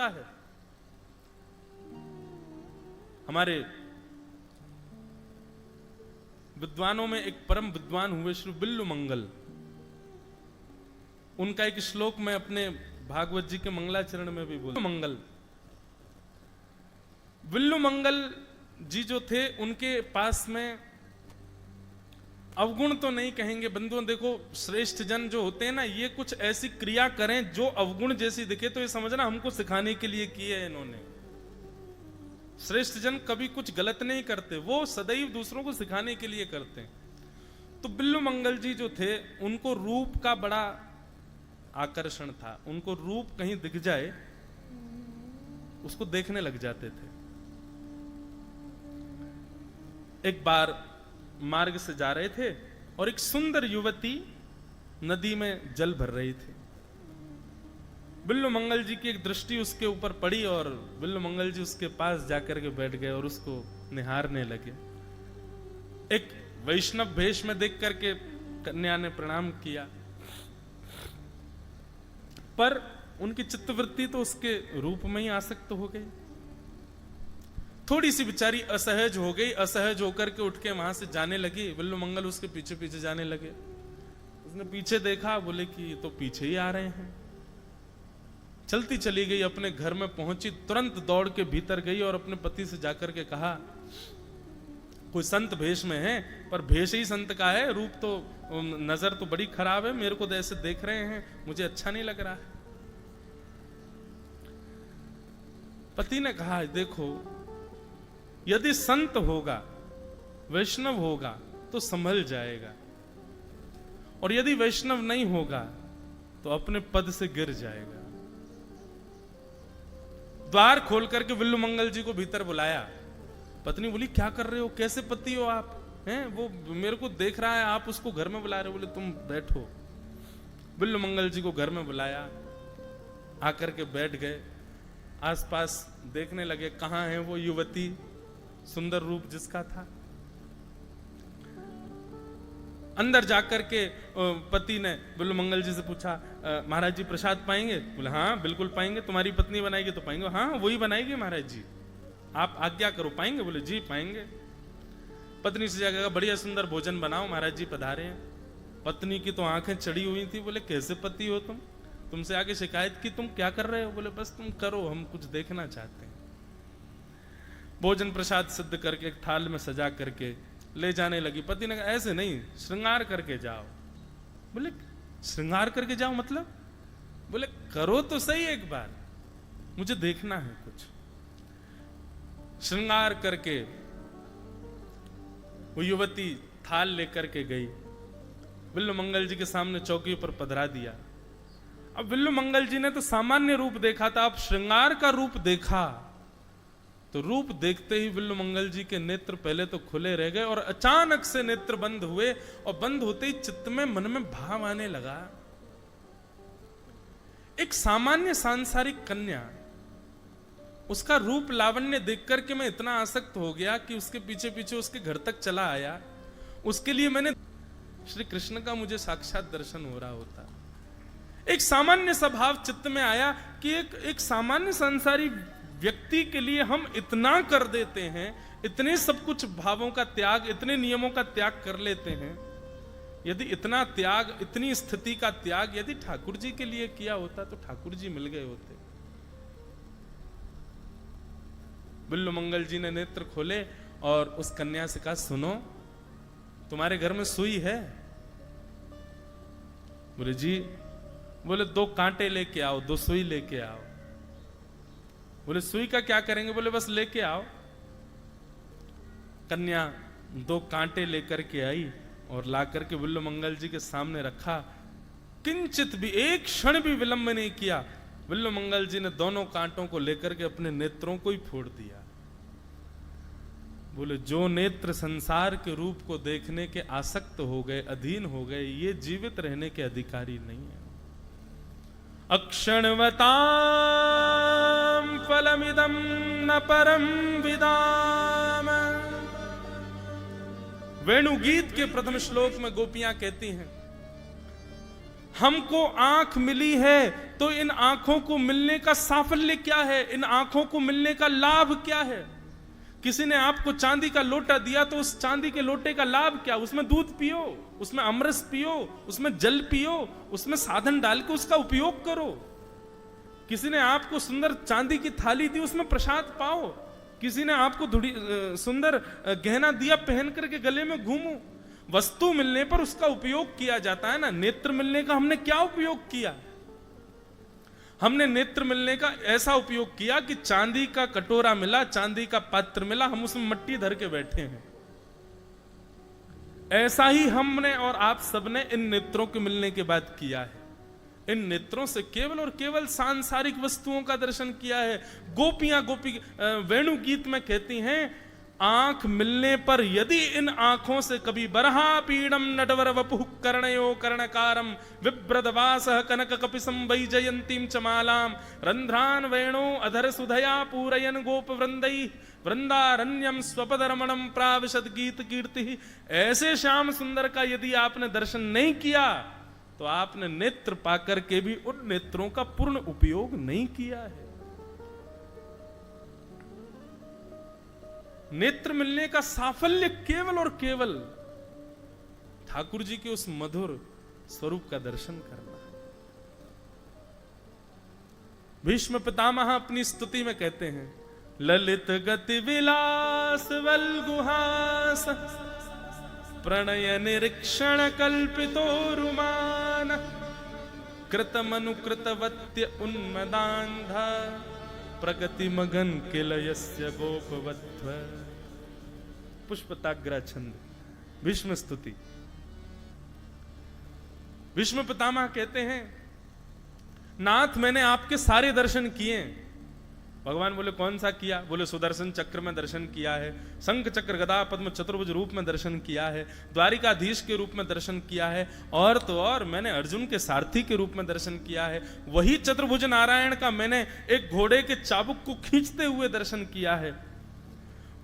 जाता है। हमारे विद्वानों में एक परम विद्वान हुए श्री बिल्लु मंगल, उनका एक श्लोक में अपने भागवत जी के मंगलाचरण में भी बोला। मंगल बिल्लु मंगल जी जो थे, उनके पास में अवगुण तो नहीं कहेंगे बंधुओं, देखो श्रेष्ठ जन जो होते हैं ना, ये कुछ ऐसी क्रिया करें जो अवगुण जैसी दिखे तो ये समझना हमको सिखाने के लिए किए है इन्होंने। श्रेष्ठ जन कभी कुछ गलत नहीं करते, वो सदैव दूसरों को सिखाने के लिए करते हैं। तो बिल्लु मंगल जी जो थे, उनको रूप का बड़ा आकर्षण था, उनको रूप कहीं दिख जाए उसको देखने लग जाते थे। एक बार मार्ग से जा रहे थे और एक सुंदर युवती नदी में जल भर रही थी। बिल्लु मंगल जी की एक दृष्टि उसके ऊपर पड़ी और बिल्लु मंगल जी उसके पास जाकर के बैठ गए और उसको निहारने लगे। एक वैष्णव भेष में देख करके कन्या ने प्रणाम किया, पर उनकी चित्तवृत्ति तो उसके रूप में ही आसक्त हो गई। थोड़ी सी बेचारी असहज हो गई, असहज होकर के उठ के वहां से जाने लगी। बिल्लु मंगल उसके पीछे पीछे जाने लगे। उसने पीछे देखा, बोले कि ये तो पीछे ही आ रहे हैं। चलती चली गई, अपने घर में पहुंची, तुरंत दौड़ के भीतर गई और अपने पति से जाकर के कहा, कोई संत भेष में है, पर भेष ही संत का है, रूप तो नजर तो बड़ी खराब है, मेरे को तो ऐसे देख रहे हैं, मुझे अच्छा नहीं लग रहा है। पति ने कहा, देखो यदि संत होगा, वैष्णव होगा तो संभल जाएगा, और यदि वैष्णव नहीं होगा तो अपने पद से गिर जाएगा। द्वार खोल करके बिल्लु मंगल जी को भीतर बुलाया। पत्नी बोली, क्या कर रहे हो, कैसे पति हो आप हैं? वो मेरे को देख रहा है, आप उसको घर में बुला रहे हो। बोले, तुम बैठो। बिल्लु मंगल जी को घर में बुलाया, आकर के बैठ गए, आसपास देखने लगे कहां है वो युवती, सुंदर रूप जिसका था। अंदर जाकर के पति ने बिल्लु मंगल जी से पूछा, महाराज जी प्रसाद पाएंगे? बोले, हाँ बिल्कुल पाएंगे, तुम्हारी पत्नी बनाएगी तो पाएंगे। हाँ वही बनाएगी महाराज जी, आप आज्ञा करो, पाएंगे? बोले, जी पाएंगे। पत्नी से जाकर बढ़िया सुंदर भोजन बनाओ, महाराज जी पधारे हैं। पत्नी की तो आंखें चढ़ी हुई थी। बोले, कैसे पति हो तुम, तुमसे आगे शिकायत की, तुम क्या कर रहे हो? बोले, बस तुम करो, हम कुछ देखना चाहते हैं। भोजन प्रसाद सिद्ध करके एक थाल में सजा करके ले जाने लगी। पति ने कहा, ऐसे नहीं, श्रृंगार करके जाओ। बोले, श्रृंगार करके जाओ मतलब? बोले, करो तो सही एक बार, मुझे देखना है कुछ। श्रृंगार करके वो युवती थाल लेकर के गई, बिल्लु मंगल जी के सामने चौकी पर पधरा दिया। अब बिल्लु मंगल जी ने तो सामान्य रूप देखा था, अब श्रृंगार का रूप देखा तो रूप देखते ही बिल्लु मंगल जी के नेत्र पहले तो खुले रह गए और अचानक से नेत्र बंद हुए, और बंद होते ही चित्त में, मन में भाव आने लगा। एक सामान्य सांसारिक कन्या, उसका रूप लावण्य देख करके मैं इतना आसक्त हो गया कि उसके पीछे पीछे उसके घर तक चला आया। उसके लिए मैंने श्री कृष्ण का मुझे साक्षात दर्शन हो रहा होता। एक सामान्य स्वभाव चित्त में आया कि एक सामान्य संसारी व्यक्ति के लिए हम इतना कर देते हैं, इतने सब कुछ भावों का त्याग, इतने नियमों का त्याग कर लेते हैं। यदि इतना त्याग, इतनी स्थिति का त्याग यदि ठाकुर जी के लिए किया होता तो ठाकुर जी मिल गए होते। बिल्लु मंगल जी ने नेत्र खोले और उस कन्या से कहा, सुनो, तुम्हारे घर में सुई है? बोले, जी। बोले, 2 कांटे लेके आओ, 2 सुई लेके आओ। बोले, सुई का क्या करेंगे? बोले, बस लेके आओ। कन्या 2 कांटे लेकर के आई और ला करके बिल्लु मंगल जी के सामने रखा। किंचित भी, एक क्षण भी विलंब नहीं किया। बिल्लु मंगल जी ने दोनों कांटों को लेकर के अपने नेत्रों को ही फोड़ दिया। बोले, जो नेत्र संसार के रूप को देखने के आसक्त हो गए, अधीन हो गए, ये जीवित रहने के अधिकारी नहीं है। अक्षणवतां फलमिदं न परम विदाम। वेणु गीत के प्रथम श्लोक में गोपियां कहती हैं, हमको आंख मिली है तो इन आंखों को मिलने का साफल्य क्या है, इन आंखों को मिलने का लाभ क्या है। किसी ने आपको चांदी का लोटा दिया तो उस चांदी के लोटे का लाभ क्या, उसमें दूध पियो, उसमें अमरस पियो, उसमें जल पियो, उसमें साधन डाल के उसका उपयोग करो। किसी ने आपको सुंदर चांदी की थाली दी, उसमें प्रसाद पाओ। किसी ने आपको सुंदर गहना दिया, पहन करके गले में घूमो। वस्तु मिलने पर उसका उपयोग किया जाता है ना। नेत्र मिलने का हमने क्या उपयोग किया? हमने नेत्र मिलने का ऐसा उपयोग किया कि चांदी का कटोरा मिला, चांदी का पात्र मिला, हम उसमें मट्टी धर के बैठे हैं। ऐसा ही हमने और आप सबने इन नेत्रों के मिलने के बाद किया है। इन नेत्रों से केवल और केवल सांसारिक वस्तुओं का दर्शन किया है। गोपियां वेणु गीत में कहती हैं, आंख मिलने पर यदि इन आंखों से कभी बरहा पीड़म नटवर वपुः कर्णयो कर्णकारम विभ्रदवासः कनक कपिसं वैजयंतीं चमालाम रंध्रान वेणो अधर सुधया पूरयन गोप वृंदै वृंदारण्यम स्वपद रमणम प्राविशद गीत कीर्ति। ऐसे श्याम सुंदर का यदि आपने दर्शन नहीं किया तो आपने नेत्र पाकर के भी उन नेत्रों का पूर्ण उपयोग नहीं किया है। नेत्र मिलने का साफल्य केवल और केवल ठाकुर जी के उस मधुर स्वरूप का दर्शन करना। भीष्म पितामह अपनी स्तुति में कहते हैं, ललित गति विलास वल्गुहास प्रणय निरीक्षण कल्पितो रुमान कृतमनुकृतवत्य उन्मदान्ध प्रगति मगन किलयस्य गोपवत्व। पुष्पताग्रा छंद, भीष्म स्तुति। भीष्म पितामह कहते हैं, नाथ मैंने आपके सारे दर्शन किए। भगवान बोले कौन सा किया? बोले सुदर्शन चक्र में दर्शन किया है, शंख चक्र गदा पद्म चतुर्भुज रूप में दर्शन किया है, द्वारिकाधीश के रूप में दर्शन किया है, और तो और मैंने अर्जुन के सारथी के रूप में दर्शन किया है। वही चतुर्भुज नारायण का मैंने एक घोड़े के चाबुक को खींचते हुए दर्शन किया है।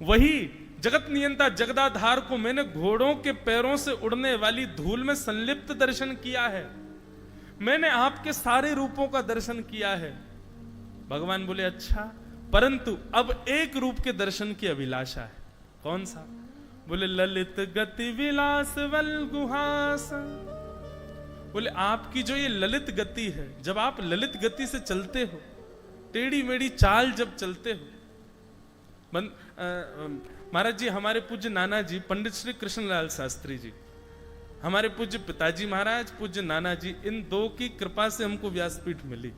वही जगत नियंता जगदाधार को मैंने घोड़ों के पैरों से उड़ने वाली धूल में संलिप्त दर्शन किया है। मैंने आपके सारे रूपों का दर्शन किया है। भगवान बोले अच्छा, परंतु अब एक रूप के दर्शन की अभिलाषा है। कौन सा? बोले ललित गति विलास वल्गुहास। बोले आपकी जो ये ललित गति है, जब आप ललित गति से चलते हो, टेढ़ी मेढ़ी चाल जब चलते हो। महाराज जी, हमारे पूज्य नाना जी पंडित श्री कृष्णलाल शास्त्री जी, हमारे पूज्य पिताजी महाराज, पूज्य नाना जी, इन दो की कृपा से हमको व्यासपीठ मिली।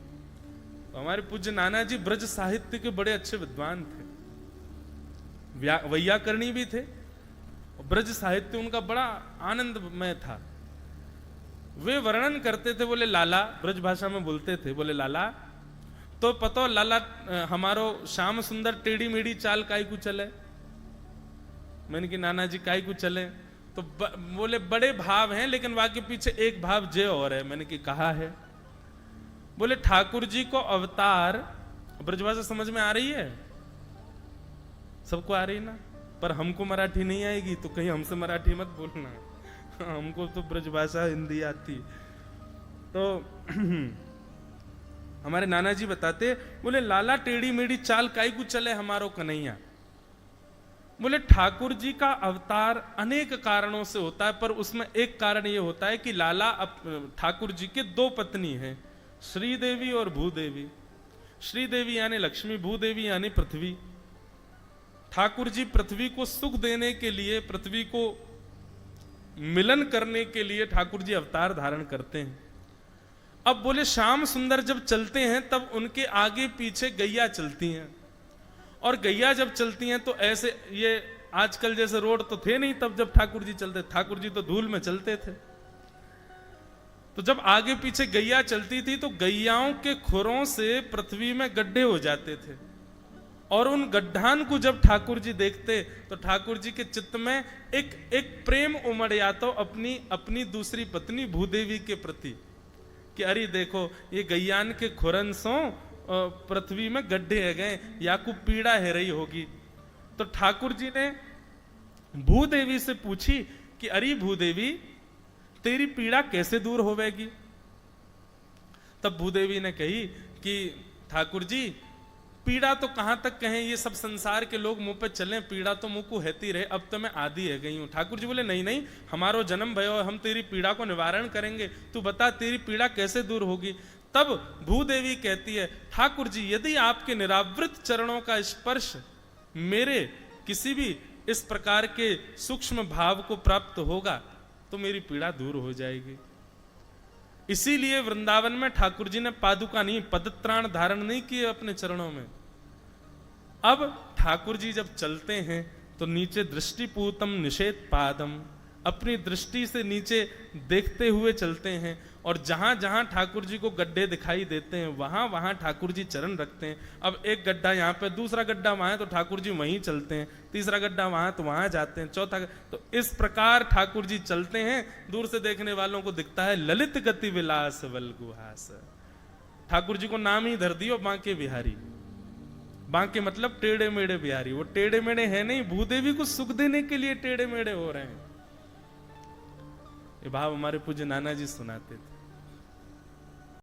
हमारे पूज्य नाना जी ब्रज साहित्य के बड़े अच्छे विद्वान थे, वैयाकरणी भी थे, ब्रज साहित्य उनका बड़ा आनंदमय था। वे वर्णन करते थे, बोले लाला, ब्रज भाषा में बोलते थे, बोले लाला तो पतो लाला हमारो श्याम सुंदर टेढ़ी मेढ़ी चाल काई को चले। मैंने कि नाना जी काई को चले? तो बोले बड़े भाव हैं, लेकिन वहां के पीछे एक भाव जे और है। मैंने कि कहा है? बोले ठाकुर जी को अवतार, ब्रजभाषा समझ में आ रही है? सबको आ रही ना? पर हमको मराठी नहीं आएगी तो कहीं हमसे मराठी मत बोलना। हमको तो ब्रजभाषा हिंदी आती। तो हमारे नाना जी बताते, बोले लाला टेढ़ी मेढ़ी चाल काई को चले हमारो कन्हैया। बोले ठाकुर जी का अवतार अनेक कारणों से होता है, पर उसमें एक कारण यह होता है कि लाला ठाकुर जी के दो पत्नी हैं, श्रीदेवी और भूदेवी। श्रीदेवी यानी लक्ष्मी, भूदेवी यानी पृथ्वी। ठाकुर जी पृथ्वी को सुख देने के लिए, पृथ्वी को मिलन करने के लिए ठाकुर जी अवतार धारण करते हैं। अब बोले श्याम सुंदर जब चलते हैं तब उनके आगे पीछे गैया चलती हैं, और गैया जब चलती हैं तो ऐसे, ये आजकल जैसे रोड तो थे नहीं तब जब ठाकुर जी चलते, ठाकुर जी तो धूल में चलते थे। तो जब आगे पीछे गैया चलती थी तो गैयाओं के खुरों से पृथ्वी में गड्ढे हो जाते थे, और उन गड्ढान को जब ठाकुर जी देखते तो ठाकुर जी के चित्त में एक प्रेम उमड़ आता अपनी दूसरी पत्नी भूदेवी के प्रति, कि अरे देखो ये गैयान के खुरन सो पृथ्वी में गड्ढे है गए, याकू पीड़ा है रही होगी। तो ठाकुर जी ने भूदेवी से पूछी कि अरे भूदेवी तेरी पीड़ा कैसे दूर होवेगी? तब भूदेवी ने कही कि ठाकुर जी पीड़ा तो कहां तक कहें, ये सब संसार के लोग मुंह पे चले, पीड़ा तो मुंह को हेती रहे, अब तो मैं आदि है गई हूं। ठाकुर जी बोले नहीं नहीं, हमारो जन्म भयो, हम तेरी पीड़ा को निवारण करेंगे, तू बता तेरी पीड़ा कैसे दूर होगी। तब भूदेवी कहती है ठाकुर जी यदि आपके निरावृत चरणों का स्पर्श मेरे किसी भी इस प्रकार के सूक्ष्म भाव को प्राप्त होगा तो मेरी पीड़ा दूर हो जाएगी। इसीलिए वृंदावन में ठाकुर जी ने पादुका नहीं, पदत्राण धारण नहीं किए अपने चरणों में। अब ठाकुर जी जब चलते हैं तो नीचे दृष्टिपूतम निषेध पादम, अपनी दृष्टि से नीचे देखते हुए चलते हैं, और जहां जहां ठाकुर जी को गड्ढे दिखाई देते हैं वहां वहां ठाकुर जी चरण रखते हैं। अब एक गड्ढा यहाँ पे, दूसरा गड्ढा वहां है तो ठाकुर जी वहीं चलते हैं, तीसरा गड्ढा वहां तो वहां जाते हैं, चौथा, तो इस प्रकार ठाकुर जी चलते हैं। दूर से देखने वालों को दिखता है ललित गति विलास वल्गुहास। ठाकुर जी को नाम ही धर दियो बांके बिहारी। बांके मतलब टेढ़े मेढ़े बिहारी, वो टेढ़े मेढ़े है नहीं, भूदेवी को सुख देने के लिए टेढ़े मेढ़े हो रहे हैं। ये भाव हमारे पूज्य नाना जी सुनाते थे।